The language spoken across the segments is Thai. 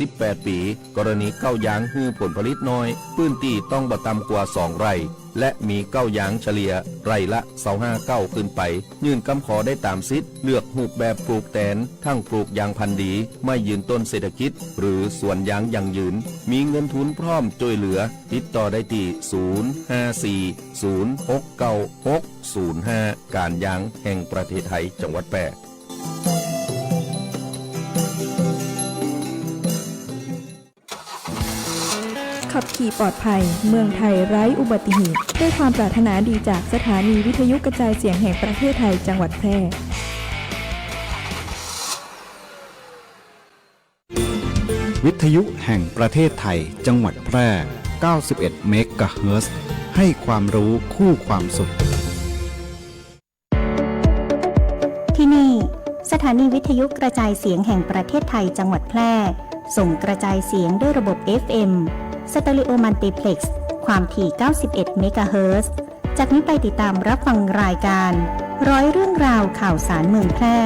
18 ปีกรณีเก้ายางฮื้อผลผลิตน้อยพื้นที่ต้องบ่ต่ำกว่า2 ไร่และมีเก้ายางเฉลี่ยไร่ละ25เก้าขึ้นไปยื่นคำขอได้ตามสิทธิ์เลือกรูปแบบปลูกแตนทั้งปลูกยางพันธุ์ดีไม่ยืนต้นเศรษฐกิจหรือสวนยางยั่งยืนมีเงินทุนพร้อมช่วยเหลือติดต่อได้ที่0540696605การยางแห่งประเทศไทยจังหวัดแพร่ขับขี่ปลอดภัยเมืองไทยไร้อุบัติเหตุด้วยความปรารถนาดีจากสถานีวิทยุกระจายเสียงแห่งประเทศไทยจังหวัดแพร่วิทยุแห่งประเทศไทยจังหวัดแพร่ 91 เมกะเฮิรตซ์ ให้ความรู้คู่ความสุขที่นี่สถานีวิทยุกระจายเสียงแห่งประเทศไทยจังหวัดแพร่ส่งกระจายเสียงด้วยระบบ FM สเตอริโอมัลติเพล็กซ์ความถี่ 91 เมกะเฮิรตซ์ จากนี้ไปติดตามรับฟังรายการร้อยเรื่องราวข่าวสารเมืองแพร่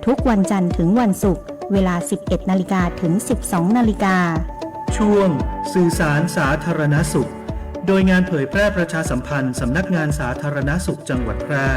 ทุกวันจันทร์ถึงวันศุกร์เวลา 11 นาฬิกาถึง 12 นาฬิกาช่วงสื่อสารสาธารณสุขโดยงานเผยแพร่ประชาสัมพันธ์สำนักงานสาธารณสุขจังหวัดแพร่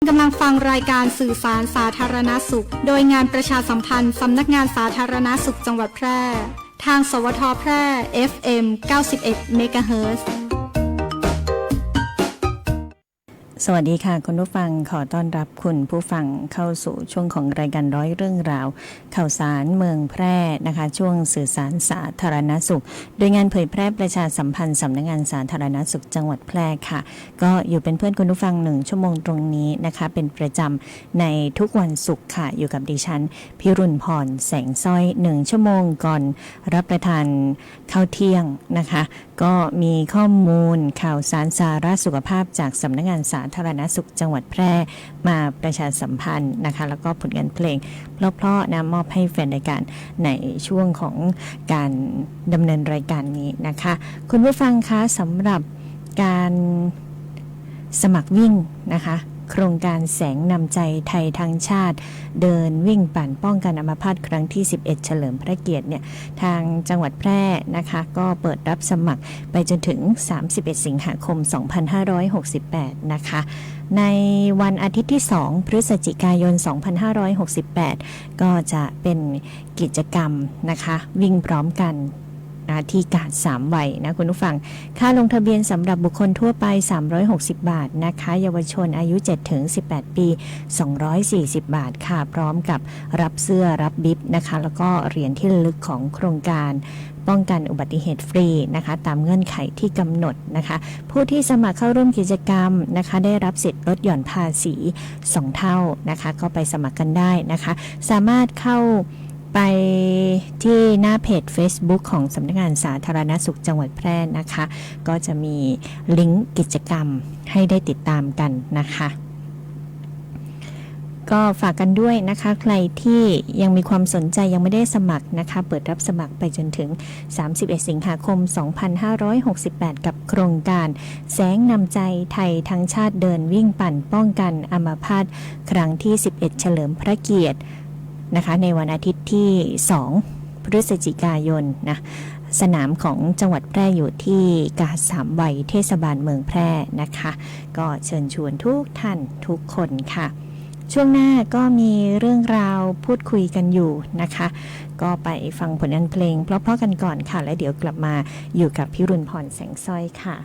กำลังฟังรายการสื่อสารสาธารณสุขโดยงานประชาสัมพันธ์สำนักงานสาธารณสุขจังหวัดแพร่ทางสวทแพร่ FM 91 เมกะเฮิรตซ์ สวัสดีค่ะคุณผู้ฟังขอต้อนรับคุณผู้ฟังเข้าสู่ช่วงของรายการร้อยเรื่องราวข่าวสารเมืองแพร่นะคะช่วงสื่อสารสาธารณสุขโดยงานเผยแพร่ประชาสัมพันธ์สำนักงานสาธารณสุขจังหวัดแพร่ค่ะก็อยู่เป็นเพื่อนคุณผู้ฟัง1ชั่วโมงตรงนี้นะคะเป็นประจำในทุกวันศุกร์ค่ะอยู่กับดิฉันพิรุณพรแสงสร้อย1ชั่วโมงก่อนรับประทานข้าวเที่ยงนะคะก็มีข้อมูลข่าวสารสาระสุขภาพจากสำนักงานสาธารณสุขจังหวัดแพร่มาประชาสัมพันธ์นะคะแล้วก็ผลงานเพลงเพราะๆนะมอบให้แฟนรายการในช่วงของการดำเนินรายการนี้นะคะคุณผู้ฟังคะสำหรับการสมัครวิ่งนะคะโครงการแสงนำใจไทยทั้งชาติเดินวิ่งปั่นป้องกันอัมพาตครั้งที่11เฉลิมพระเกียรติเนี่ยทางจังหวัดแพร่นะคะก็เปิดรับสมัครไปจนถึง31สิงหาคม2568นะคะในวันอาทิตย์ที่2พฤศจิกายน2568ก็จะเป็นกิจกรรมนะคะวิ่งพร้อมกันที่กาด3วัยนะคุณผู้ฟังค่าลงทะเบียนสำหรับบุคคลทั่วไป360บาทนะคะเยาวชนอายุ 7-18 ปี240บาทค่ะพร้อมกับรับเสื้อรับบิ๊บนะคะแล้วก็เหรียญที่ระลึกของโครงการป้องกันอุบัติเหตุฟรีนะคะตามเงื่อนไขที่กำหนดนะคะผู้ที่สมัครเข้าร่วมกิจกรรมนะคะได้รับสิทธิ์ลดหย่อนภาษี2เท่านะคะก็ไปสมัครกันได้นะคะสามารถเข้าไปที่หน้าเพจ Facebook ของสำนักงานสาธารณสุขจังหวัดแพร่นะคะก็จะมีลิงก์กิจกรรมให้ได้ติดตามกันนะคะก็ฝากกันด้วยนะคะใครที่ยังมีความสนใจยังไม่ได้สมัครนะคะเปิดรับสมัครไปจนถึง31สิงหาคม2568กับโครงการแสงนำใจไทยทั้งชาติเดินวิ่งปั่นป้องกันอัมพาตครั้งที่11เฉลิมพระเกียรตินะคะในวันอาทิตย์ที่2พฤศจิกายนนะสนามของจังหวัดแพร่อยู่ที่กาด3วัยเทศบาลเมืองแพร่นะคะก็เชิญชวนทุกท่านทุกคนค่ะช่วงหน้าก็มีเรื่องราวพูดคุยกันอยู่นะคะก็ไปฟังผลงานเพลงเพราะๆกันก่อนค่ะแล้วเดี๋ยวกลับมาอยู่กับพิรุณพรแสงสร้อยค่ะ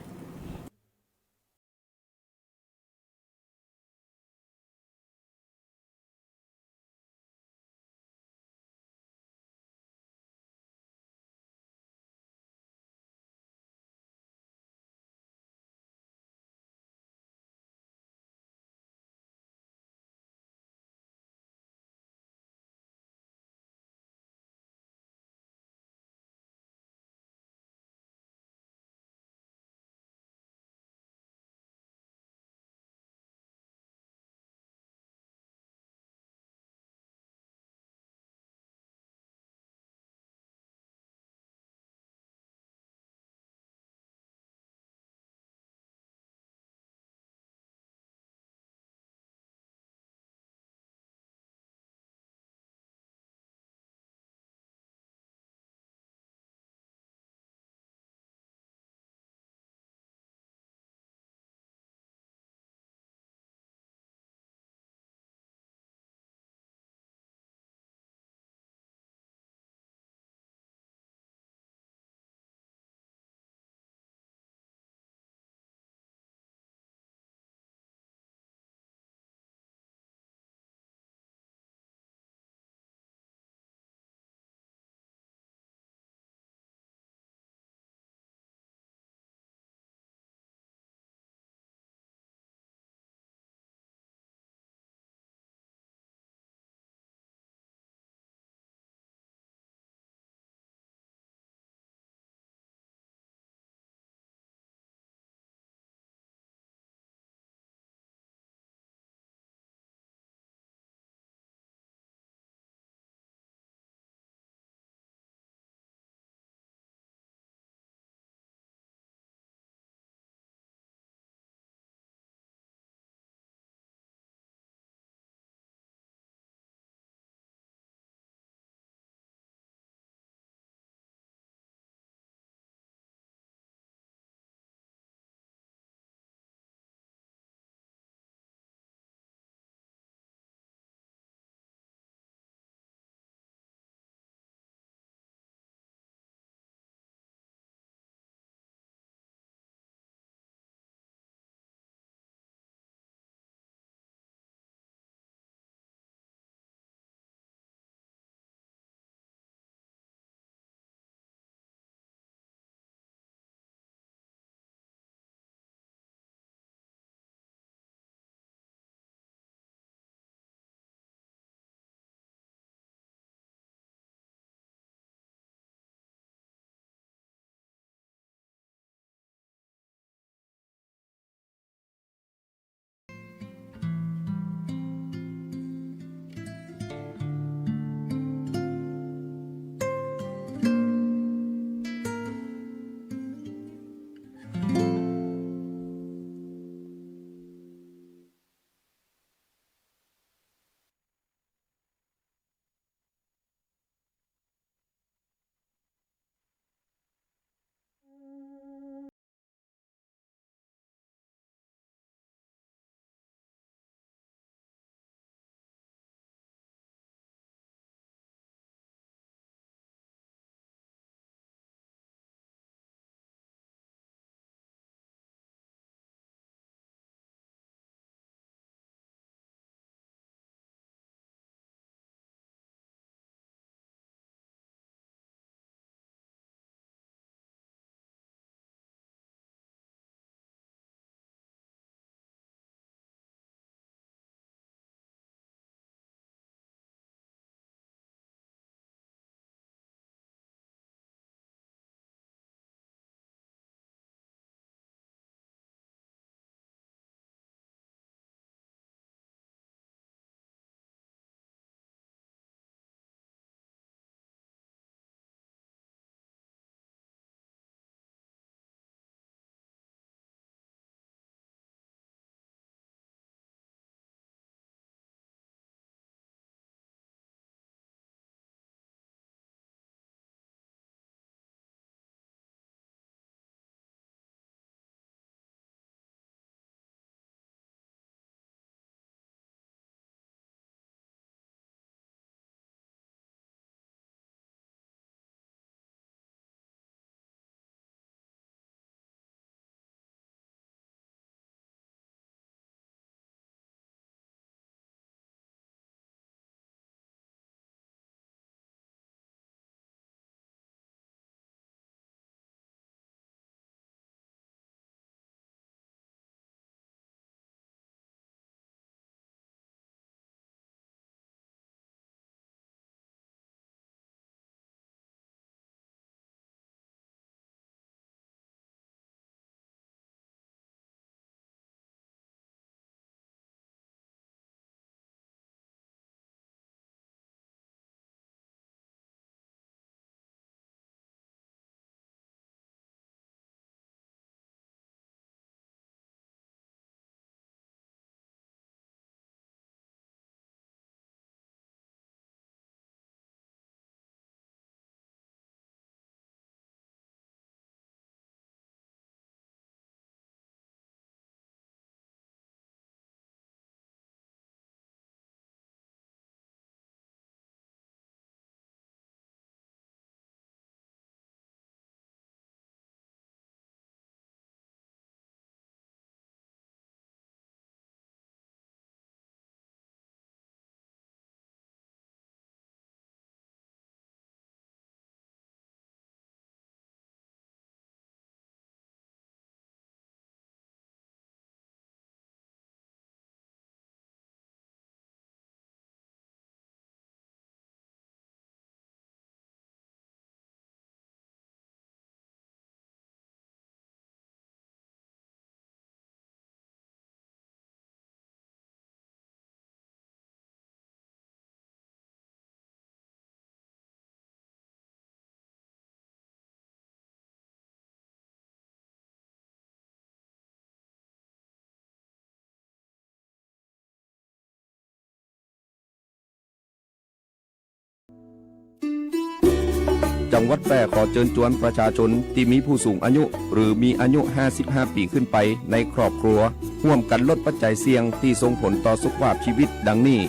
จังหวัดแพร่ขอเชิญชวนประชาชนที่มีผู้สูงอายุหรือมีอายุ55 ปีขึ้นไปในครอบครัวร่วมกันลดปัจจัยเสี่ยงที่ส่งผลต่อสุขภาพชีวิตดังนี้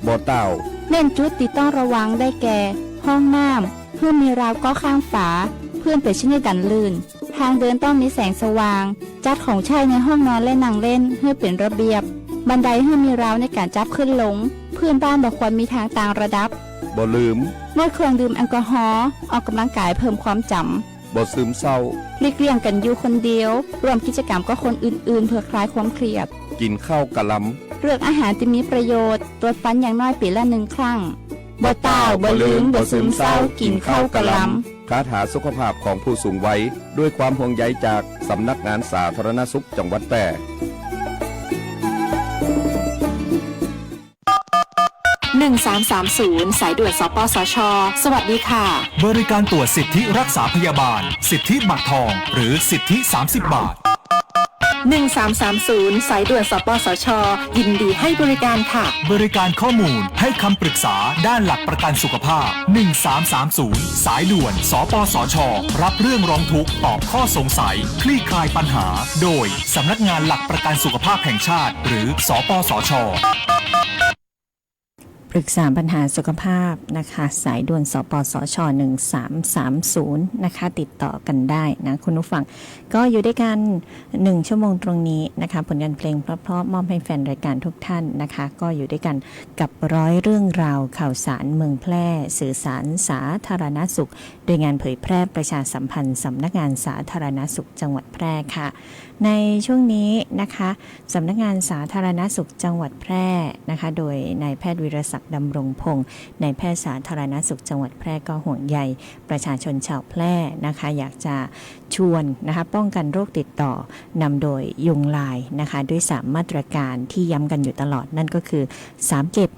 บ่อเต้าเน้นจุดที่ต้องระวังได้แก่ ห้องน้ำเพื่อมีราวก็ข้างฝาเพื่อนเป็นชนิดกันลื่นทางเดินต้องมีแสงสว่างจัดของใช้ในห้องนอนและนั่งเล่นให้เป็นระเบียบบันไดให้มีราวในการจับขึ้นลงเพื่อนบ้านบอกควรมีทางต่างระดับบ่ลืมงดเครื่องดื่มแอลกอฮอล์ออกกำลังกายเพิ่มความจำบ่ซึมเศร้าหลีกเลี่ยงกันอยู่คนเดียวร่วมกิจกรรมกับคนอื่นๆเพื่อคลายความเครียดกินข้าวกะลำเลือกอาหารที่มีประโยชน์ตรวจฟันอย่างน้อยปีละ1 ครั้งบ่เต้าบ่ลืมบ่ซึมเศร้ากินข้าวกะลำคาถาสุขภาพของผู้สูงวัยด้วยความห่วงใยจากสำนักงานสาธารณสุขจังหวัดแพร่1330 สายด่วนสปสช.สวัสดีค่ะบริการตรวจสิทธิรักษาพยาบาลสิทธิบัตรทองหรือสิทธิ30 บาท1330 สายด่วนสปสช.ยินดีให้บริการค่ะบริการข้อมูลให้คำปรึกษาด้านหลักประกันสุขภาพ1330 สายด่วนสปสช.รับเรื่องร้องทุกข์ตอบข้อสงสัยคลี่คลายปัญหาโดยสำนักงานหลักประกันสุขภาพแห่งชาติหรือสปสช.ปรึกษาปัญหาสุขภาพนะคะสายด่วนสปสช1330นะคะติดต่อกันได้นะคุณผู้ฟังก็อยู่ด้วยกัน1ชั่วโมงตรงนี้นะคะผลงานเพลงเพราะๆมอบให้แฟนรายการทุกท่านนะคะก็อยู่ด้วยกันกับ100 เรื่องราวข่าวสารเมืองแพร่สื่อสารสาธารณสุขโดยงานเผยแพร่ประชาสัมพันธ์สำนักงานสาธารณสุขจังหวัดแพร่ค่ะในช่วงนี้นะคะสำนักงานสาธารณสุขจังหวัดแพร่นะคะโดยนายแพทย์วิรศักดิ์ดำรงพงศ์นายแพทย์สาธารณสุขจังหวัดแพร่ก็ห่วงใยประชาชนชาวแพร่นะคะอยากจะชวนนะคะป้องกันโรคติดต่อนำโดยยุงลายนะคะด้วย3มาตรการที่ย้ำกันอยู่ตลอดนั่นก็คือ3เก็บ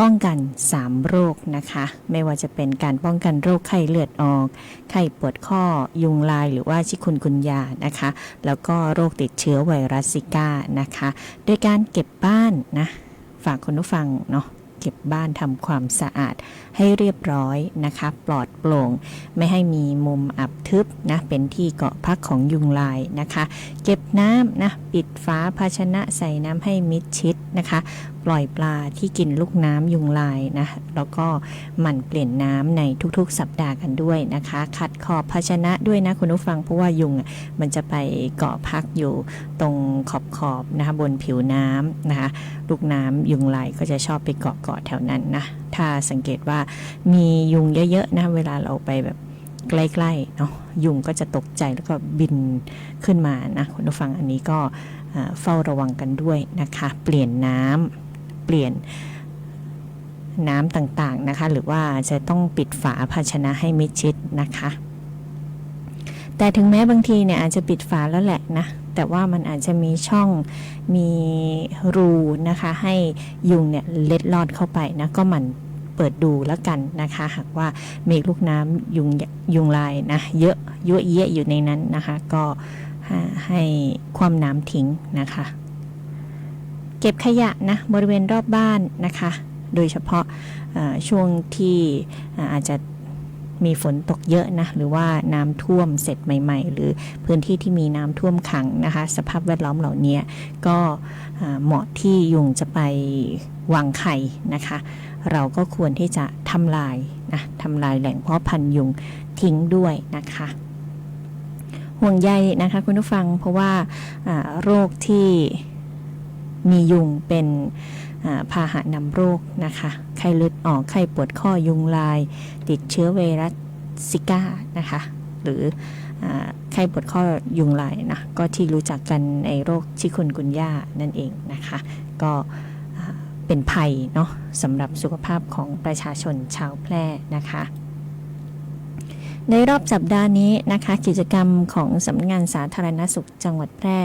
ป้องกัน3โรคนะคะไม่ว่าจะเป็นการป้องกันโรคไข้เลือดออกไข้ปวดข้อยุงลายหรือว่าชิคุนกุนยานะคะแล้วก็โรคติดเชื้อไวรัสซิก้านะคะโดยการเก็บบ้านนะฝากคุณผู้ฟังเนาะเก็บบ้านทำความสะอาดให้เรียบร้อยนะคะปลอดโปร่งไม่ให้มีมุมอับทึบนะเป็นที่เกาะพักของยุงลายนะคะเก็บน้ำนะปิดฝาภาชนะใส่น้ำให้มิดชิดนะคะปล่อยปลาที่กินลูกน้ำยุงลายนะแล้วก็หมั่นเปลี่ยนน้ำในทุกๆสัปดาห์กันด้วยนะคะขัดขอบภาชนะด้วยนะคุณผู้ฟังเพราะว่ายุงมันจะไปเกาะพักอยู่ตรงขอบนะคะบนผิวน้ำนะคะลูกน้ำยุงลายก็จะชอบไปเกาะแถวนั้นนะถ้าสังเกตว่ามียุงเยอะๆนะเวลาเราไปแบบใกล้ๆเนาะยุงก็จะตกใจแล้วก็บินขึ้นมานะคุณผู้ฟังอันนี้ก็เฝ้าระวังกันด้วยนะคะเปลี่ยนน้ำต่างๆนะคะหรือว่าจะต้องปิดฝาภาชนะให้มิดชิดนะคะแต่ถึงแม้บางทีเนี่ยอาจจะปิดฝาแล้วแหละนะแต่ว่ามันอาจจะมีช่องมีรูนะคะให้ยุงเนี่ยเล็ดลอดเข้าไปนะก็มันเปิดดูแล้วกันนะคะหากว่ามีลูกน้ำยุงลายนะเยอะเยอะอยู่ในนั้นนะคะก็ให้คว่ำน้ำทิ้งนะคะเก็บขยะนะบริเวณรอบบ้านนะคะโดยเฉพาะช่วงที่อาจจะมีฝนตกเยอะนะหรือว่าน้ำท่วมเสร็จใหม่ๆหรือพื้นที่ที่มีน้ำท่วมขังนะคะสภาพแวดล้อมเหล่านี้ก็เหมาะที่ยุงจะไปวางไข่นะคะเราก็ควรที่จะทำลายแหล่งเพาะพันธุ์ยุงทิ้งด้วยนะคะห่วงใยนะคะคุณผู้ฟังเพราะว่าโรคที่มียุงเป็นพาหะนำโรคนะคะไข้เลือดออกไข้ปวดข้อยุงลายติดเชื้อไวรัสซิก้านะคะหรือไข้ปวดข้อยุงลายนะก็ที่รู้จักกันในโรคชิคุนกุนย่านั่นเองนะคะก็เป็นภัยเนาะสำหรับสุขภาพของประชาชนชาวแพร่นะคะในรอบสัปดาห์นี้นะคะกิจกรรมของสำนักงานสาธารณสุขจังหวัดแพร่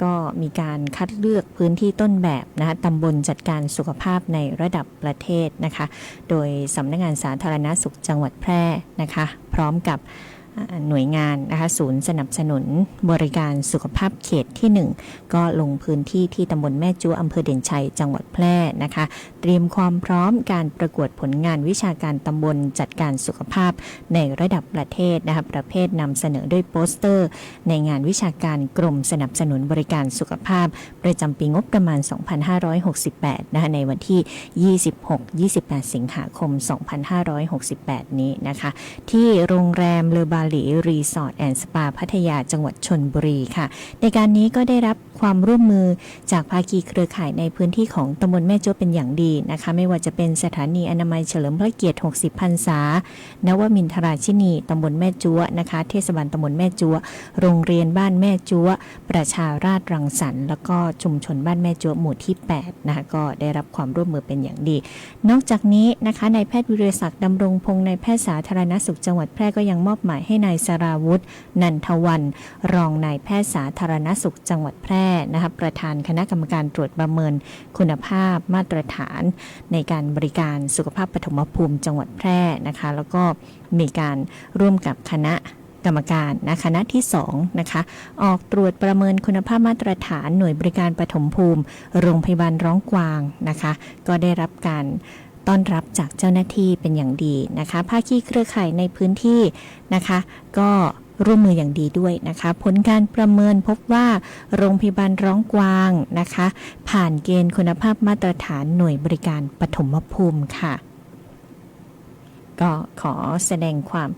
ก็มีการคัดเลือกพื้นที่ต้นแบบนะคะตำบลจัดการสุขภาพในระดับประเทศนะคะโดยสำนักงานสาธารณสุขจังหวัดแพร่นะคะพร้อมกับ หน่วยงานนะคะศูนย์สนับสนุนบริการสุขภาพเขตที่ 1ก็ลงพื้นที่ที่ตำบลแม่จั๊วอำเภอเด่นชัยจังหวัดแพร่นะคะเตรียมความพร้อมการประกวดผลงานวิชาการตำบลจัดการสุขภาพในระดับประเทศนะคะประเภทนำเสนอด้วยโปสเตอร์ในงานวิชาการกรมสนับสนุนบริการสุขภาพประจำปีงบประมาณ 2568นะคะในวันที่ 26-28 สิงหาคม 2568 นี้นะคะที่โรงแรมเลอบาหลีรีสอร์ทแอนด์สปาพัทยาจังหวัดชลบุรีค่ะในการนี้ก็ได้รับความร่วมมือจากภาคีเครือข่ายในพื้นที่ของตำบลแม่จั๊วเป็นอย่างดีนะคะไม่ว่าจะเป็นสถานีอนามัยเฉลิมพระเกียรติ 60 พรรษานวมินทราชินีตำบลแม่จั๊วนะคะเทศบาลตำบลแม่จั๊วโรงเรียนบ้านแม่จั๊วประชาราษฎร์รังสรรค์แล้วก็ชุมชนบ้านแม่จั๊วหมู่ที่ 8นะคะก็ได้รับความร่วมมือเป็นอย่างดีนอกจากนี้นะคะนายแพทย์วิริยศักดิ์ดำรงพงศ์นายแพทย์สาธารณสุขจังหวัดแพร่ก็ยังมอบหมายให้นายสราวุธนันทวันรองนายแพทย์สาธารณสุขจังหวัดแพร่นะคะประธานคณะกรรมการตรวจประเมินคุณภาพมาตรฐานในการบริการสุขภาพปฐมภูมิจังหวัดแพร่นะคะแล้วก็มีการร่วมกับคณะกรรมการนะคณะที่2นะคะออกตรวจประเมินคุณภาพมาตรฐานหน่วยบริการปฐมภูมิโรงพยาบาลร้องกวางนะคะก็ได้รับการต้อนรับจากเจ้าหน้าที่เป็นอย่างดีนะคะภาคีเครือข่ายในพื้นที่นะคะก็ร่วมมืออย่างดีด้วยนะคะผลการประเมินพบว่าโรงพยาบาลร้องกวางนะคะผ่านเกณฑ์คุณภาพมาตรฐานหน่วยบริการปฐมภูมิค่ะก็ขอแสดงความ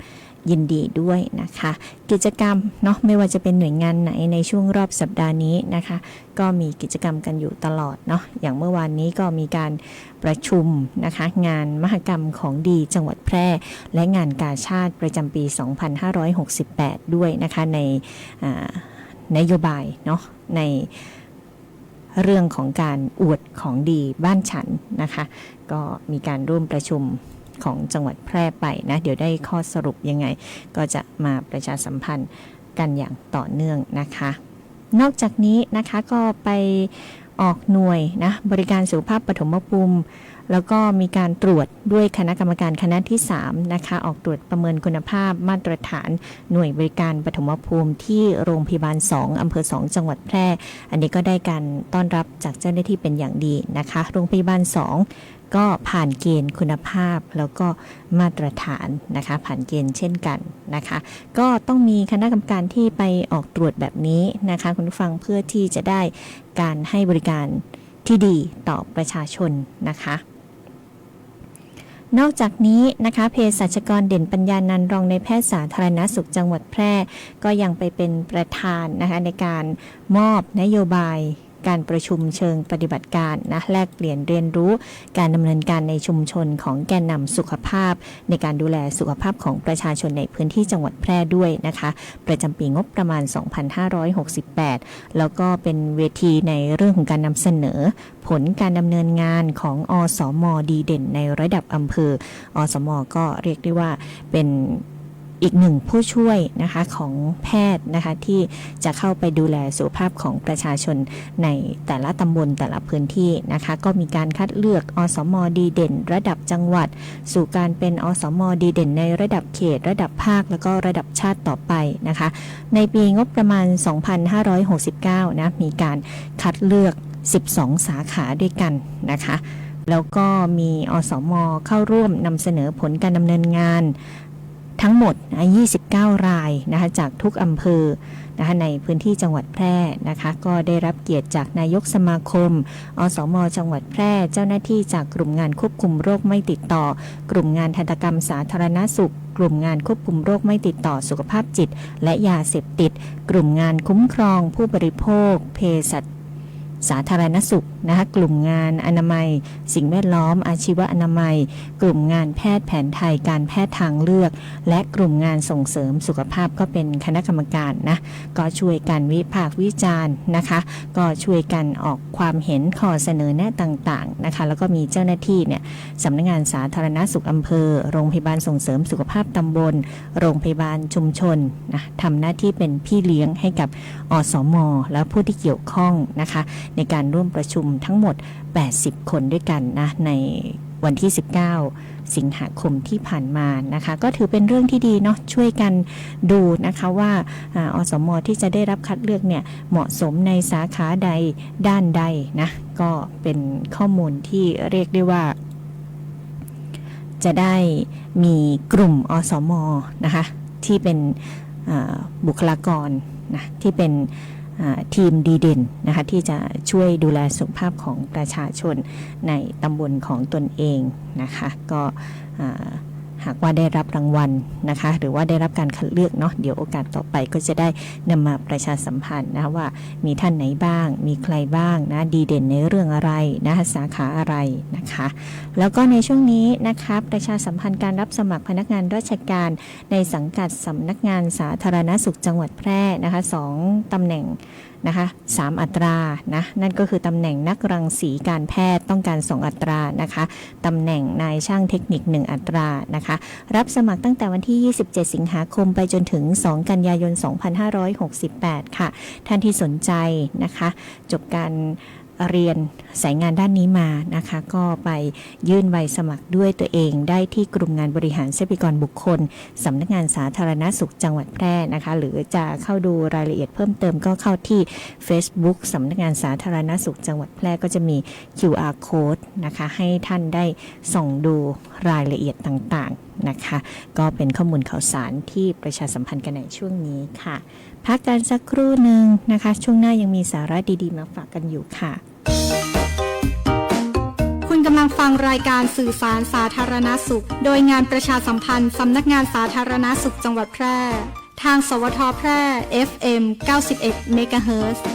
ยินดีด้วยนะคะกิจกรรมเนาะไม่ว่าจะเป็นหน่วยงานไหนในช่วงรอบสัปดาห์นี้นะคะก็มีกิจกรรมกันอยู่ตลอดเนาะอย่างเมื่อวานนี้ก็มีการประชุมนะคะงานมหกรรมของดีจังหวัดแพร่และงานกาชาดประจำปี 2568 ด้วยนะคะในนโยบายเนาะในเรื่องของการอวดของดีบ้านฉันนะคะก็มีการร่วมประชุมของจังหวัดแพร่ไปนะเดี๋ยวได้ข้อสรุปยังไงก็จะมาประชาสัมพันธ์กันอย่างต่อเนื่องนะคะนอกจากนี้นะคะก็ไปออกหน่วยนะบริการสุขภาพปฐมภูมิแล้วก็มีการตรวจด้วยคณะกรรมการคณะที่3นะคะออกตรวจประเมินคุณภาพมาตรฐานหน่วยบริการปฐมภูมิที่โรงพยาบาล2อำเภอ2จังหวัดแพร่อันนี้ก็ได้การต้อนรับจากเจ้าหน้าที่เป็นอย่างดีนะคะโรงพยาบาล2ก็ผ่านเกณฑ์คุณภาพแล้วก็มาตรฐานนะคะผ่านเกณฑ์เช่นกันนะคะก็ต้องมีคณะกรรมการที่ไปออกตรวจแบบนี้นะคะคุณผู้ฟังเพื่อที่จะได้การให้บริการที่ดีต่อประชาชนนะคะนอกจากนี้นะคะเภสัชกรเด่นปัญญานันท์รองในแพทย์สาธารณสุขจังหวัดแพร่ก็ยังไปเป็นประธานนะคะในการมอบนโยบายการประชุมเชิงปฏิบัติการนะแลกเปลี่ยนเรียนรู้การดำเนินการในชุมชนของแกนนำสุขภาพในการดูแลสุขภาพของประชาชนในพื้นที่จังหวัดแพร่ด้วยนะคะประจำปีงบประมาณ 2568 แล้วก็เป็นเวทีในเรื่องของการนำเสนอผลการดำเนินงานของอสม.ดีเด่นในระดับอำเภออสม.ก็เรียกได้ว่าเป็นอีกหนึ่งผู้ช่วยนะคะของแพทย์นะคะที่จะเข้าไปดูแลสุขภาพของประชาชนในแต่ละตำบลแต่ละพื้นที่นะคะก็มีการคัดเลือกอสม.ดีเด่นระดับจังหวัดสู่การเป็นอสม.ดีเด่นในระดับเขตระดับภาคแล้วก็ระดับชาติต่อไปนะคะในปีงบประมาณ 2569 นะมีการคัดเลือก12 สาขาด้วยกันนะคะแล้วก็มีอสม.เข้าร่วมนำเสนอผลการดำเนินงานทั้งหมด29 รายนะคะจากทุกอำเภอนะคะในพื้นที่จังหวัดแพร่นะคะก็ได้รับเกียรติจากนายกสมาคมอสม.จังหวัดแพร่เจ้าหน้าที่จากกลุ่มงานควบคุมโรคไม่ติดต่อกลุ่มงานทันตกรรมสาธารณสุขกลุ่มงานควบคุมโรคไม่ติดต่อสุขภาพจิตและยาเสพติดกลุ่มงานคุ้มครองผู้บริโภคเภสัชสาธารณสุขนะคะกลุ่มงานอนามัยสิ่งแวดล้อมอาชีวอนามัยกลุ่มงานแพทย์แผนไทยการแพทย์ทางเลือกและกลุ่มงานส่งเสริมสุขภาพก็เป็นคณะกรรมการนะก็ช่วยกันวิพากษ์วิจารณ์นะคะก็ช่วยกันออกความเห็นข้อเสนอแนะต่างๆนะคะแล้วก็มีเจ้าหน้าที่เนี่ยสำนักงานสาธารณสุขอำเภอโรงพยาบาลส่งเสริมสุขภาพตำบลโรงพยาบาลชุมชนนะทำหน้าที่เป็นพี่เลี้ยงให้กับอสม.และผู้ที่เกี่ยวข้องนะคะในการร่วมประชุมทั้งหมด80 คนด้วยกันนะในวันที่19 สิงหาคมที่ผ่านมานะคะก็ถือเป็นเรื่องที่ดีเนาะช่วยกันดูนะคะว่าอสม.ที่จะได้รับคัดเลือกเนี่ยเหมาะสมในสาขาใดด้านใดนะก็เป็นข้อมูลที่เรียกได้ว่าจะได้มีกลุ่มอสม.นะคะที่เป็นบุคลากรนะที่เป็นทีมดีเด่นนะคะที่จะช่วยดูแลสุขภาพของประชาชนในตำบลของตนเองนะคะก็หากว่าได้รับรางวัลนะคะหรือว่าได้รับการคัดเลือกเนาะเดี๋ยวโอกาสต่อไปก็จะได้นำมาประชาสัมพันธ์นะว่ามีท่านไหนบ้างมีใครบ้างนะดีเด่นในเรื่องอะไรนะคะสาขาอะไรนะคะแล้วก็ในช่วงนี้นะคะประชาสัมพันธ์การรับสมัครพนักงานราชการในสังกัดสำนักงานสาธารณสุขจังหวัดแพร่นะคะ2ตำแหน่งนะคะ3อัตรานะนั่นก็คือตำแหน่งนักรังสีการแพทย์ต้องการ2อัตรานะคะตำแหน่งนายช่างเทคนิค1อัตรานะคะรับสมัครตั้งแต่วันที่27สิงหาคมไปจนถึง2กันยายน2568ค่ะท่านที่สนใจนะคะจบการเรียนสายงานด้านนี้มานะคะก็ไปยื่นใบสมัครด้วยตัวเองได้ที่กลุ่มงานบริหารทรัพยากรบุคคลสำนักงานสาธารณสุขจังหวัดแพร่นะคะหรือจะเข้าดูรายละเอียดเพิ่มเติมก็เข้าที่ Facebook สำนักงานสาธารณสุขจังหวัดแพร่ก็จะมี QR code นะคะให้ท่านได้ส่องดูรายละเอียดต่างๆนะคะก็เป็นข้อมูลข่าวสารที่ประชาสัมพันธ์กันในช่วงนี้ค่ะพักกันสักครู่หนึ่งนะคะช่วงหน้ายังมีสาระดีๆมาฝากกันอยู่ค่ะคุณกำลังฟังรายการสื่อสารสาธารณสุขโดยงานประชาสัมพันธ์สำนักงานสาธารณสุขจังหวัดแพร่ทางสวทแพร่ FM 91 เมกะเฮิรตซ์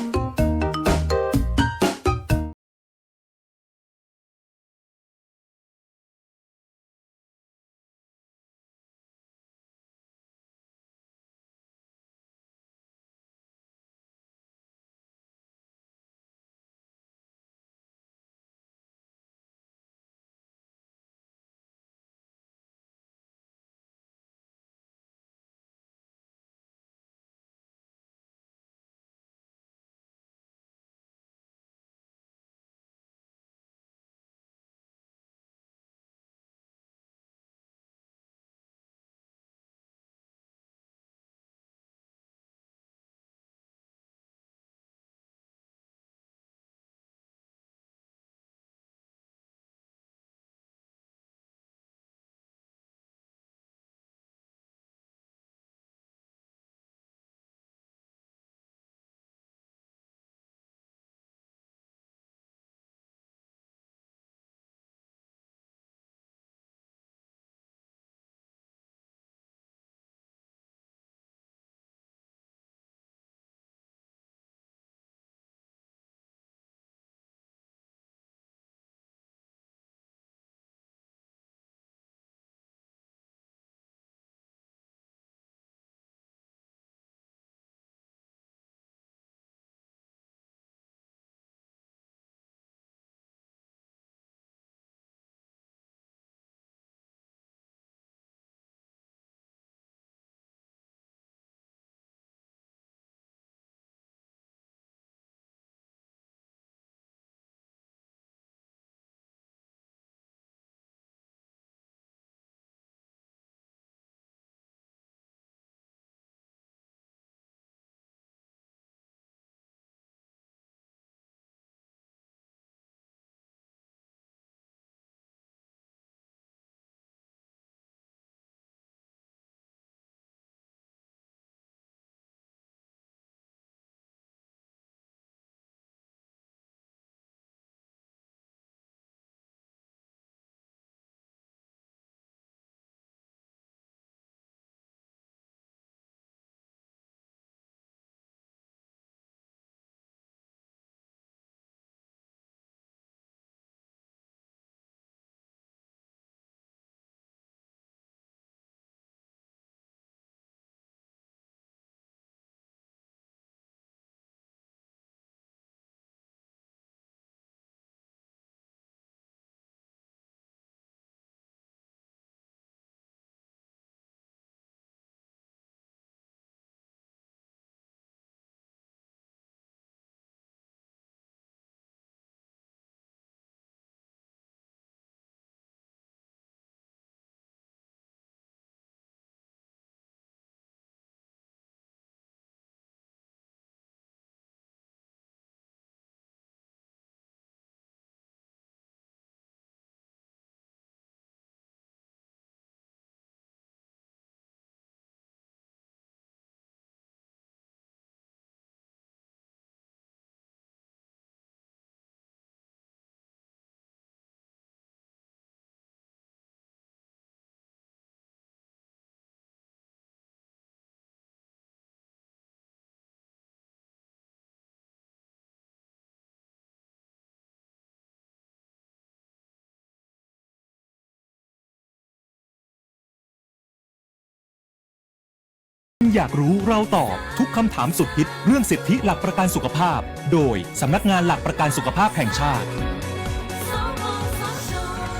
อยากรู้เราตอบทุกคำถามสุดฮิตเรื่องสิทธิหลักประกันสุขภาพโดยสำนักงานหลักประกันสุขภาพแห่งชาติ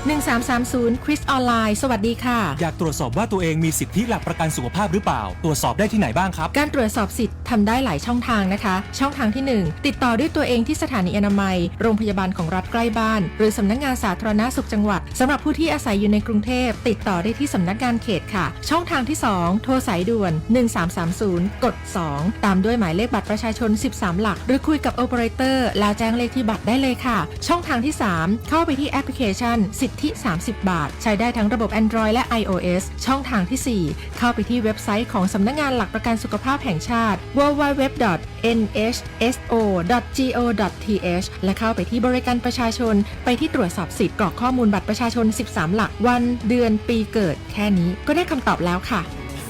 1330 คริสออนไลน์สวัสดีค่ะอยากตรวจสอบว่าตัวเองมีสิทธิหลักประกันสุขภาพหรือเปล่าตรวจสอบได้ที่ไหนบ้างครับการตรวจสอบสิทธิ์ทำได้หลายช่องทางนะคะช่องทางที่ 1 ติดต่อด้วยตัวเองที่สถานีอนามัยโรงพยาบาลของรัฐใกล้บ้านหรือสำนักงานสาธารณสุขจังหวัดสำหรับผู้ที่อาศัยอยู่ในกรุงเทพติดต่อได้ที่สำนักงานเขตค่ะช่องทางที่ 2 โทรสายด่วน1330กด2ตามด้วยหมายเลขบัตรประชาชน13หลักหรือคุยกับโอเปอเรเตอร์แล้วแจ้งเลขที่บัตรได้เลยค่ะช่องทางที่ 3 เข้าไปที่แอปพลิเคชันสิทธิ30 บาทใช้ได้ทั้งระบบ Android และ iOS ช่องทางที่ 4 เข้าไปที่เว็บไซต์ของสำนักงานหลักประกันสุขภาพแห่งชาติ www.nhso.go.th และเข้าไปที่บริการประชาชนไปที่ตรวจสอบสิทธิ์กรอกข้อมูลบัตรประชาชน13หลักวันเดือนปีเกิดแค่นี้ก็ได้คำตอบแล้วค่ะ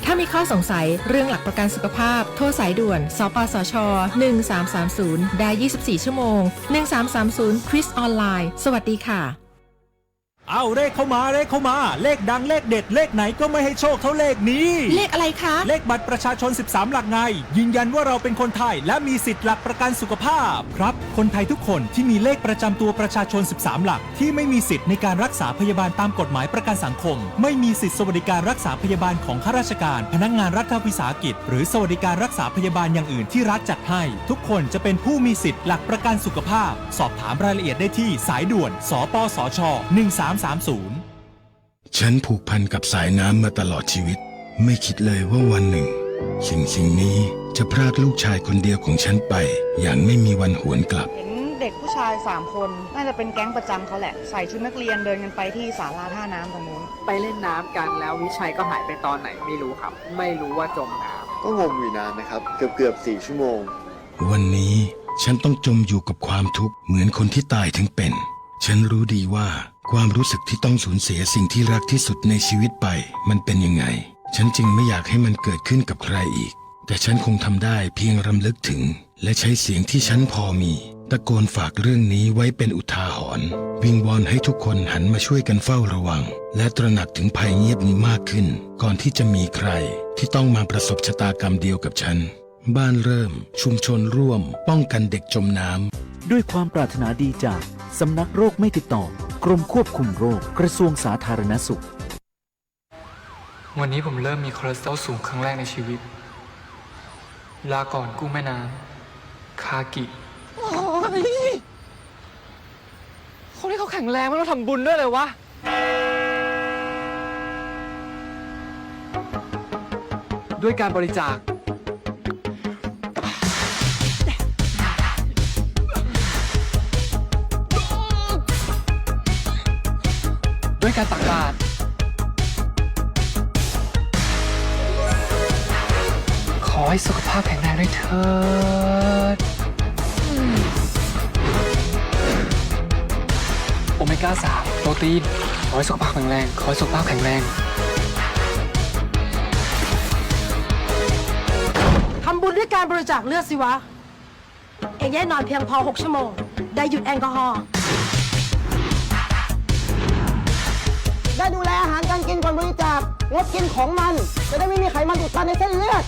ถ้ามีข้อสงสัยเรื่องหลักประกันสุขภาพโทรสายด่วนสปสช1330ได้24ชั่วโมง1330 คริสออนไลน์สวัสดีค่ะเอาเลขเข้ามาเลขดังเลขเด็ดเลขไหนก็ไม่ให้โชคเท่าเลขนี้เลขอะไรคะเลขบัตรประชาชน13หลักไงยืนยันว่าเราเป็นคนไทยและมีสิทธิ์หลักประกันสุขภาพครับคนไทยทุกคนที่มีเลขประจำตัวประชาชน13หลักที่ไม่มีสิทธิ์ในการรักษาพยาบาลตามกฎหมายประกันสังคมไม่มีสิทธิสวัสดิการรักษาพยาบาลของข้าราชการพนักงานรัฐวิสาหกิจหรือสวัสดิการรักษาพยาบาลอย่างอื่นที่รัฐจัดให้ทุกคนจะเป็นผู้มีสิทธิ์หลักประกันสุขภาพสอบถามรายละเอียดได้ที่สายด่วนสปสช1330ฉันผูกพันกับสายน้ำมาตลอดชีวิตไม่คิดเลยว่าวันหนึ่งสิ่งนี้จะพรากลูกชายคนเดียวของฉันไปอย่างไม่มีวันหวนกลับเห็นเด็กผู้ชาย3คนน่าจะเป็นแก๊งประจำเขาแหละใส่ชุดนักเรียนเดินกันไปที่ศาลาท่าน้ำตรงนู้นไปเล่นน้ำกันแล้ววิชัยก็หายไปตอนไหนไม่รู้ครับไม่รู้ว่าจมน้ำก็งมอยู่นานนะครับเกือบ4 ชั่วโมงวันนี้ฉันต้องจมอยู่กับความทุกข์เหมือนคนที่ตายทั้งเป็นฉันรู้ดีว่าความรู้สึกที่ต้องสูญเสียสิ่งที่รักที่สุดในชีวิตไปมันเป็นยังไงฉันจึงไม่อยากให้มันเกิดขึ้นกับใครอีกแต่ฉันคงทำได้เพียงรำลึกถึงและใช้เสียงที่ฉันพอมีตะโกนฝากเรื่องนี้ไว้เป็นอุทาหรณ์วิงวอนให้ทุกคนหันมาช่วยกันเฝ้าระวังและตระหนักถึงภัยเงียบนี้มากขึ้นก่อนที่จะมีใครที่ต้องมาประสบชะตากรรมเดียวกับฉันบ้านเริ่มชุมชนร่วมป้องกันเด็กจมน้ำด้วยความปรารถนาดีจากสำนักโรคไม่ติดต่อกรมควบคุมโรคกระทรวงสาธารณสุขวันนี้ผมเริ่มมีคอเลสเตอรอลสูงครั้งแรกในชีวิตลาก่อนกู้แม่น้ำคากิคนที่เขาแข็งแรงไม่ต้องทำบุญด้วยเลยวะด้วยการบริจาคด้วยการตักบาตรขอให้สุขภาพแข็งแรงด้วยเถิดโอเมก้า 3 โปรตีนขอให้สุขภาพแข็งแรงขอให้สุขภาพแข็งแรงทำบุญด้วยการบริจาคเลือดสิวะเองแย่นอนเพียงพอ6 ชั่วโมงได้หยุดแอลกอฮอล์ได้ดูแลอาหารการกินก่อนบริจาคงดกินของมันจะได้ไม่มีไขมันอุดตันในเส้นเลือด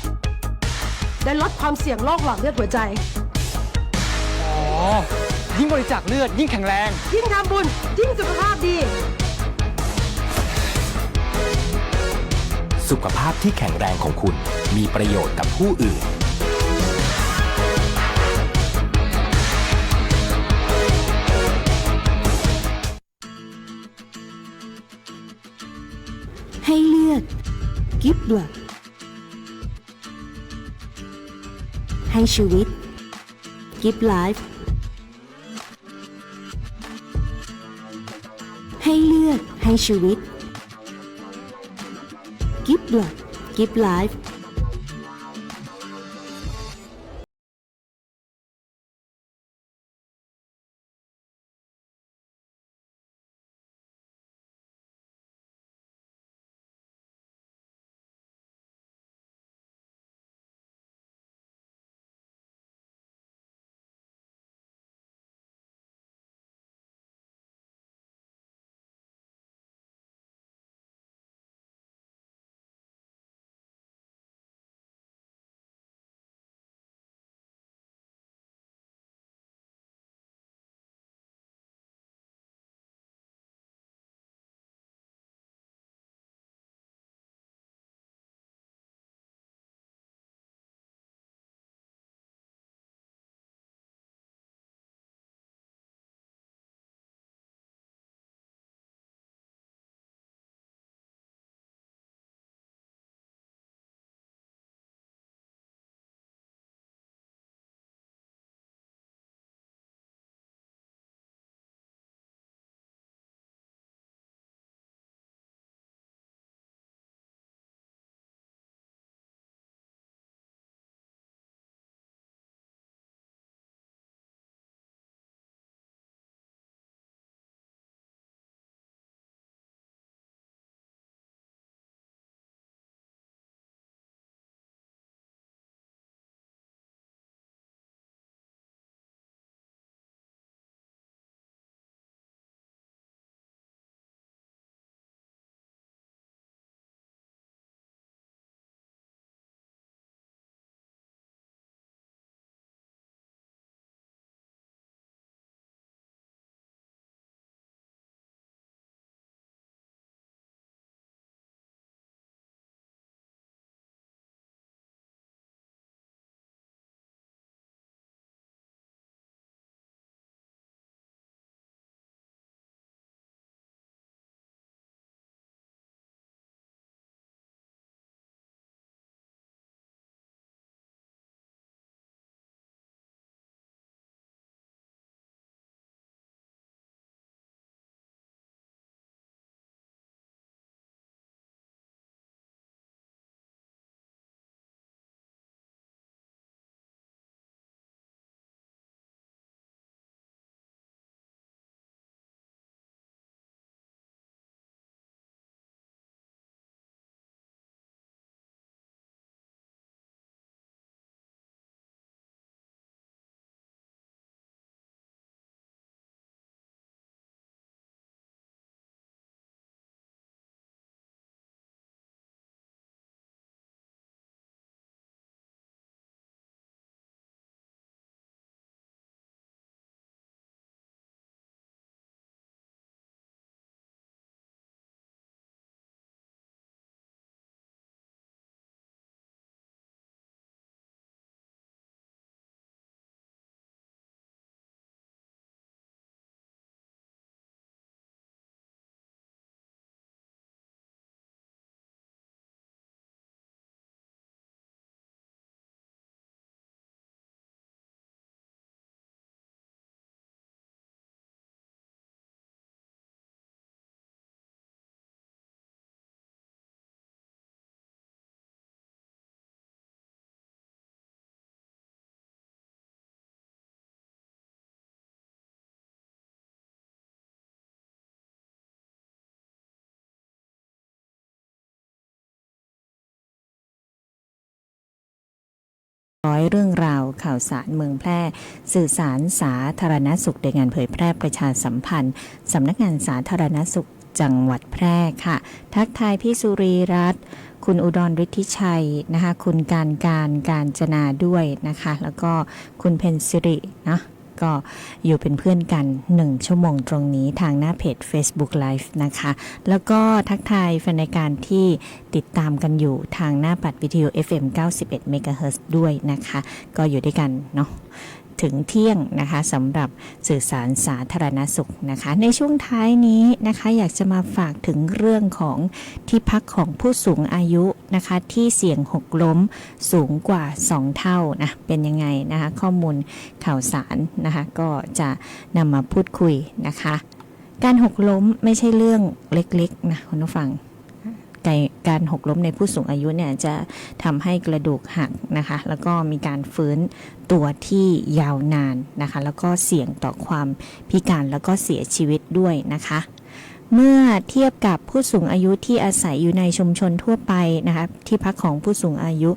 ได้ลดความเสี่ยงโรคหลอดเลือดหัวใจอ๋อยิ่งบริจาคเลือดยิ่งแข็งแรงยิ่งทำบุญยิ่งสุขภาพดีสุขภาพที่แข็งแรงของคุณมีประโยชน์กับผู้อื่นให้เลือดกิฟต์บลัดให้ชีวิตกิฟต์ไลฟ์ให้เลือดให้ชีวิตกิฟต์บลัดกิฟต์ไลฟ์ เรื่องราวข่าวสารเมืองแพร่สื่อสารสาธารณสุขโดยงานเผยแพร่ประชาสัมพันธ์สำนักงานสาธารณสุขจังหวัดแพร่ค่ะทักทายพี่สุรีรัตน์คุณอุดรฤทธิชัยนะคะคุณการจนาด้วยนะคะแล้วก็คุณเพนสิรินะก็อยู่เป็นเพื่อนกัน1ชั่วโมงตรงนี้ทางหน้าเพจ Facebook Live นะคะแล้วก็ทักทายแฟนรายการที่ติดตามกันอยู่ทางหน้าปัดวิทยุ FM 91 MHz ด้วยนะคะก็อยู่ด้วยกันเนาะถึงเที่ยงนะคะสำหรับสื่อสารสาธารณสุขนะคะในช่วงท้ายนี้นะคะอยากจะมาฝากถึงเรื่องของที่พักของผู้สูงอายุนะคะที่เสี่ยงหกล้มสูงกว่า2เท่านะเป็นยังไงนะคะข้อมูลข่าวสารนะคะก็จะนำมาพูดคุยนะคะการหกล้มไม่ใช่เรื่องเล็กๆนะคุณผู้ฟังการหกล้มในผู้สูงอายุเนี่ยจะทำให้กระดูกหักนะคะแล้วก็มีการฟื้นตัวที่ยาวนานนะคะแล้วก็เสี่ยงต่อความพิการแล้วก็เสียชีวิตด้วยนะคะเมื่อเทียบกับผู้สูงอายุที่อาศัยอยู่ในชุมชนทั่วไปนะคะที่พักของผู้สูงอายุ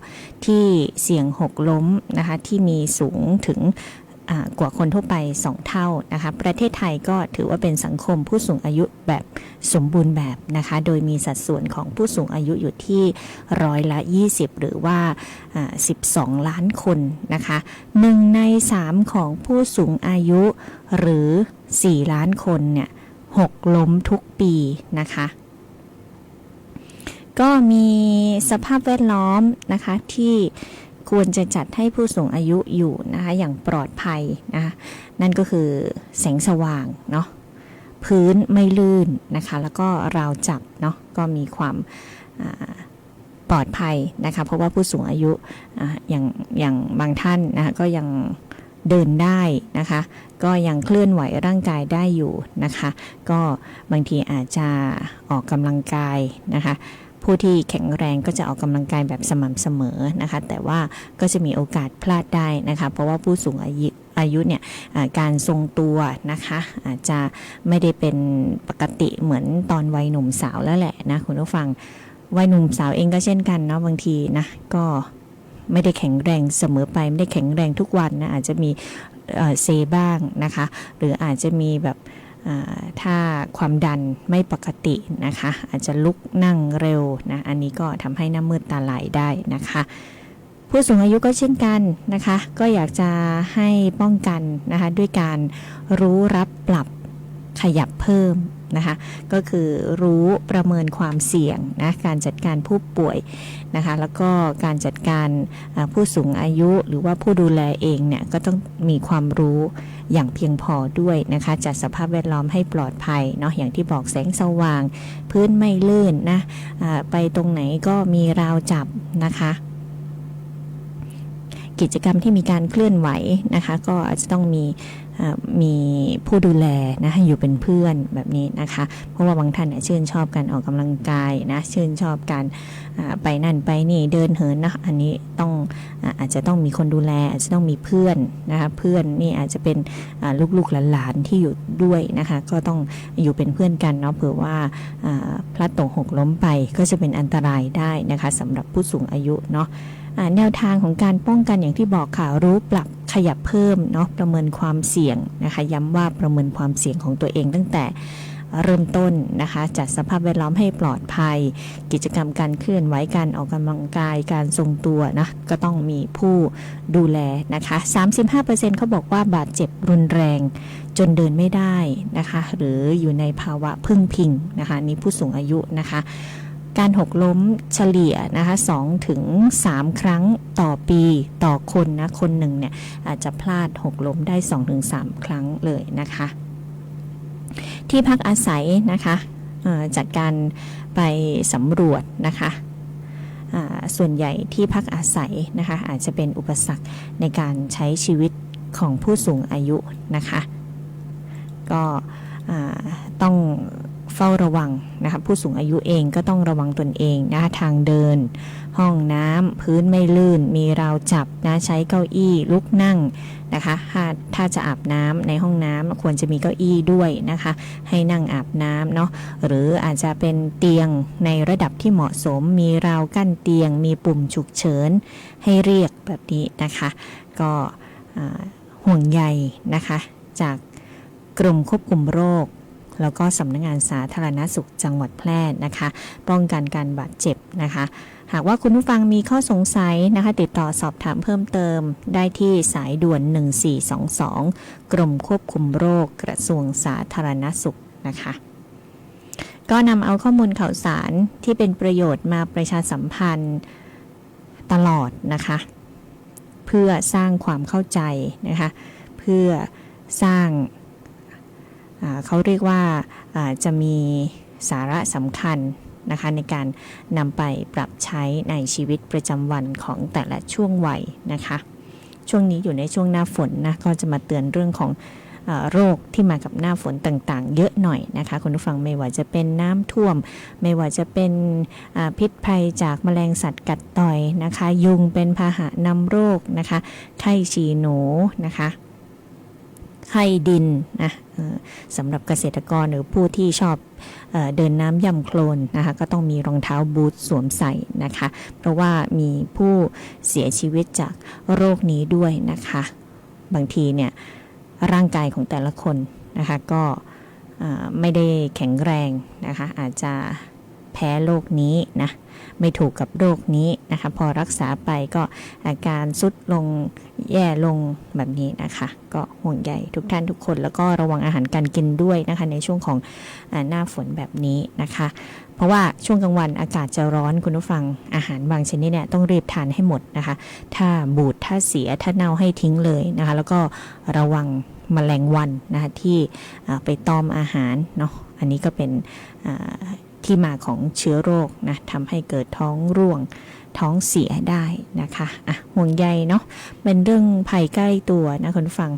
ที่เสี่ยงหกล้มนะคะที่มีสูงถึงกว่าคนทั่วไป2เท่านะคะประเทศไทยก็ถือว่าเป็นสังคมผู้สูงอายุแบบสมบูรณ์แบบนะคะโดยมีสัดส่วนของผู้สูงอายุอยู่ที่20%หรือว่า12ล้านคนนะคะ1ใน3ของผู้สูงอายุหรือ4ล้านคนเนี่ยหกล้มทุกปีนะคะก็มีสภาพแวดล้อมนะคะที่ควรจะจัดให้ผู้สูงอายุอยู่นะคะอย่างปลอดภัยนะคะนั่นก็คือแสงสว่างเนาะพื้นไม่ลื่นนะคะแล้วก็ราวจับเนาะก็มีความปลอดภัยนะคะเพราะว่าผู้สูงอายุอย่างบางท่านนะคะก็ยังเดินได้นะคะก็ยังเคลื่อนไหวร่างกายได้อยู่นะคะก็บางทีอาจจะออกกำลังกายนะคะผู้ที่แข็งแรงก็จะออกกำลังกายแบบสม่ำเสมอนะคะแต่ว่าก็จะมีโอกาสพลาดได้นะคะเพราะว่าผู้สูงอายุเนี่ยการทรงตัวนะคะอาจจะไม่ได้เป็นปกติเหมือนตอนวัยหนุ่มสาวแล้วแหละนะคุณผู้ฟังวัยหนุ่มสาวเองก็เช่นกันเนาะบางทีนะก็ไม่ได้แข็งแรงเสมอไปไม่ได้แข็งแรงทุกวันนะอาจจะมีเซบ้างนะคะหรืออาจจะมีแบบถ้าความดันไม่ปกตินะคะอาจจะลุกนั่งเร็วนะอันนี้ก็ทำให้หน้ามืดตาลายได้นะคะผู้สูงอายุก็เช่นกันนะคะก็อยากจะให้ป้องกันนะคะด้วยการรู้รับปรับขยับเพิ่มนะคะก็คือรู้ประเมินความเสี่ยงนะการจัดการผู้ป่วยนะคะแล้วก็การจัดการผู้สูงอายุหรือว่าผู้ดูแลเองเนี่ยก็ต้องมีความรู้อย่างเพียงพอด้วยนะคะจัดสภาพแวดล้อมให้ปลอดภัยเนาะอย่างที่บอกแสงสว่างพื้นไม่ลื่นนะไปตรงไหนก็มีราวจับนะคะกิจกรรมที่มีการเคลื่อนไหวนะคะก็อาจจะต้องมีผู้ดูแลนะอยู่เป็นเพื่อนแบบนี้นะคะเพราะว่าบางท่านเนี่ยชื่นชอบการออกกำลังกายนะชื่นชอบการไปนั่นไปนี่เดินเหินนะอันนี้ต้องอาจจะต้องมีคนดูแลอาจจะต้องมีเพื่อนนะคะเพื่อนนี่อาจจะเป็นลูกๆหลานๆที่อยู่ด้วยนะคะก็ต้องอยู่เป็นเพื่อนกันเนาะเผื่อว่าพลัดตกหกล้มไปก็จะเป็นอันตรายได้นะคะสำหรับผู้สูงอายุเนาะแนวทางของการป้องกันอย่างที่บอกค่ะรู้ปรับขยับเพิ่มเนาะประเมินความเสี่ยงนะคะย้ำว่าประเมินความเสี่ยงของตัวเองตั้งแต่เริ่มต้นนะคะจัดสภาพแวดล้อมให้ปลอดภัยกิจกรรมการเคลื่อนไหวการออกกำลังกายการทรงตัวนะก็ต้องมีผู้ดูแลนะคะ 35% เขาบอกว่าบาดเจ็บรุนแรงจนเดินไม่ได้นะคะหรืออยู่ในภาวะพึ่งพิงนะคะนี่ผู้สูงอายุนะคะการหกล้มเฉลี่ยนะคะ2 ถึง 3 ครั้งต่อปีต่อคนนะคนหนึ่งเนี่ยอาจจะพลาดหกล้มได้ 2 ถึง 3 ครั้งเลยนะคะที่พักอาศัยนะคะจัดการไปสำรวจนะคะส่วนใหญ่ที่พักอาศัยนะคะอาจจะเป็นอุปสรรคในการใช้ชีวิตของผู้สูงอายุนะคะก็ต้อง เฝ้าระวังนะคะผู้สูงอายุเองก็ต้องระวังตนเองนะคะทางเดินห้องน้ำพื้นไม่ลื่นมีราวจับนะใช้เก้าอี้ลุกนั่งนะคะถ้าจะอาบน้ำในห้องน้ำควรจะมีเก้าอี้ด้วยนะคะให้นั่งอาบน้ำเนาะหรืออาจจะเป็นเตียงในระดับที่เหมาะสมมีราวกั้นเตียงมีปุ่มฉุกเฉินให้เรียกแบบนี้นะคะก็ห่วงใยนะคะจากกรมควบคุมโรคแล้วก็สำนักงานสาธารณสุขจังหวัดแพร่นะคะป้องกันการบาดเจ็บนะคะหากว่าคุณผู้ฟังมีข้อสงสัยนะคะติดต่อสอบถามเพิ่มเติมได้ที่สายด่วน1422กรมควบคุมโรคกระทรวงสาธารณสุขนะคะก็นำเอาข้อมูลข่าวสารที่เป็นประโยชน์มาประชาสัมพันธ์ตลอดนะคะเพื่อสร้างความเข้าใจนะคะเพื่อสร้างเขาเรียกว่าจะมีสาระสำคัญนะคะในการนำไปปรับใช้ในชีวิตประจำวันของแต่ละช่วงวัยนะคะช่วงนี้อยู่ในช่วงหน้าฝนนะก็จะมาเตือนเรื่องของโรคที่มากับหน้าฝนต่างๆเยอะหน่อยนะคะคุณผู้ฟังไม่ว่าจะเป็นน้ำท่วมไม่ว่าจะเป็นพิษภัยจากแมลงสัตว์กัดต่อยนะคะยุงเป็นพาหะนำโรคนะคะไข้ฉี่หนูนะคะไข้ดินนะสำหรับเกษตรกรหรือผู้ที่ชอบเดินน้ำย่ำโคลนนะคะก็ต้องมีรองเท้าบูทสวมใส่นะคะเพราะว่ามีผู้เสียชีวิตจากโรคนี้ด้วยนะคะบางทีเนี่ยร่างกายของแต่ละคนนะคะก็ไม่ได้แข็งแรงนะคะอาจจะแพ้โรคนี้นะไม่ถูกกับโรคนี้นะคะพอรักษาไปก็อาการทรุดลงแย่ลงแบบนี้นะคะก็ห่วงใยทุกท่านทุกคนแล้วก็ระวังอาหารการกินด้วยนะคะในช่วงของหน้าฝนแบบนี้นะคะเพราะว่าช่วงกลางวันอากาศจะร้อนคุณผู้ฟังอาหารบางชนิดเนี่ยต้องรีบทานให้หมดนะคะถ้าบูดถ้าเสียถ้าเน่าให้ทิ้งเลยนะคะแล้วก็ระวังแมลงวันนะคะที่ไปตอมอาหารเนาะอันนี้ก็เป็นที่มาของเชื้อโรคนะทำให้เกิดท้องร่วงท้องเสียได้นะคะห่วงใยเนาะเป็นเรื่องภัยใกล้ตัวนะคุณผู้ฟัง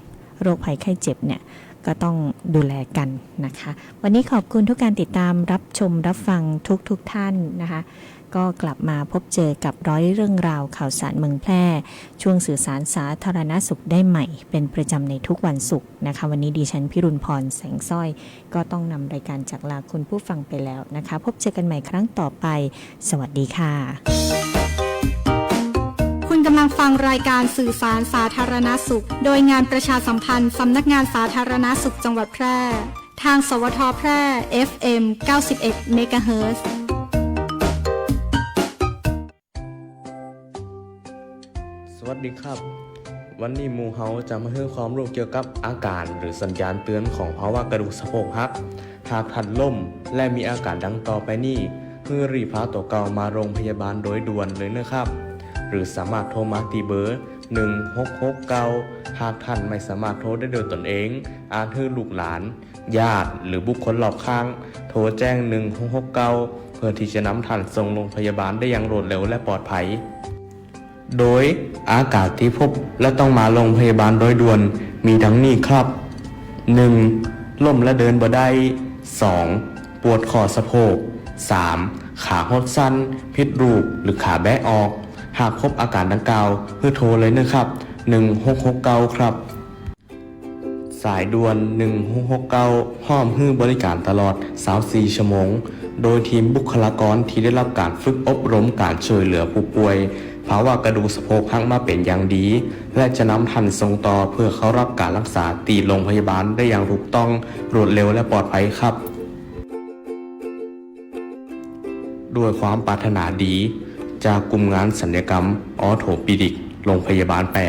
โรคภัยไข้เจ็บเนี่ยก็ต้องดูแลกันนะคะวันนี้ขอบคุณทุกการติดตามรับชมรับฟังทุกท่านนะคะก็กลับมาพบเจอกับร้อยเรื่องราวข่าวสารเมืองแพร่ช่วงสื่อสารสาธารณสุขได้ใหม่เป็นประจำในทุกวันศุกร์นะคะวันนี้ดิฉันพิรุณพรแสงสร้อยก็ต้องนำรายการจากลาคุณผู้ฟังไปแล้วนะคะพบเจอกันใหม่ครั้งต่อไปสวัสดีค่ะคุณกำลังฟังรายการสื่อสารสาธารณสุขโดยงานประชาสัมพันธ์สำนักงานสาธารณสุขจังหวัดแพร่ทางสวทแพร่ FM 91 MHzสวัสดีครับวันนี้หมู่เฮาจะมาให้ความรู้เกี่ยวกับอาการหรือสัญญาณเตือนของภาวะกระดูกสะโพกหักหากท่านล้มและมีอาการดังต่อไปนี้ให้รีบพาตัวเก่ามาโรงพยาบาลโดยด่วนเลยนะครับหรือสามารถโทรมาที่เบอร์1669หากท่านไม่สามารถโทรได้โดยตนเองอาจให้ลูกหลานญาติหรือบุคคลรอบข้างโทรแจ้ง1669เพื่อที่จะนำท่านส่งโรงพยาบาลได้อย่างรวดเร็วและปลอดภัยโดยอาการที่พบและต้องมาโรงพยาบาลโดยด่วนมีดังนี้ครับ 1. ล้มและเดินบ่ได้ 2. ปวดข้อสะโพก 3. ขาหดสั้นผิดรูปหรือขาแบะออกหากพบอาการดังกล่าวเพื่อโทรเลยนะครับ1669ครับสายด่วน1669พร้อมให้บริการตลอด24ชั่วโมงโดยทีมบุคลากรที่ได้รับการฝึกอบรมการช่วยเหลือผู้ป่วยภาวะกระดูกสะโพกหักมาเป็นอย่างดีและจะนำท่านส่งต่อเพื่อเข้ารับการรักษาที่โรงพยาบาลได้อย่างถูกต้องรวดเร็วและปลอดภัยครับด้วยความปรารถนาดีจากกลุ่มงานศัลยกรรมออร์โทปิดิกโรงพยาบาลแปร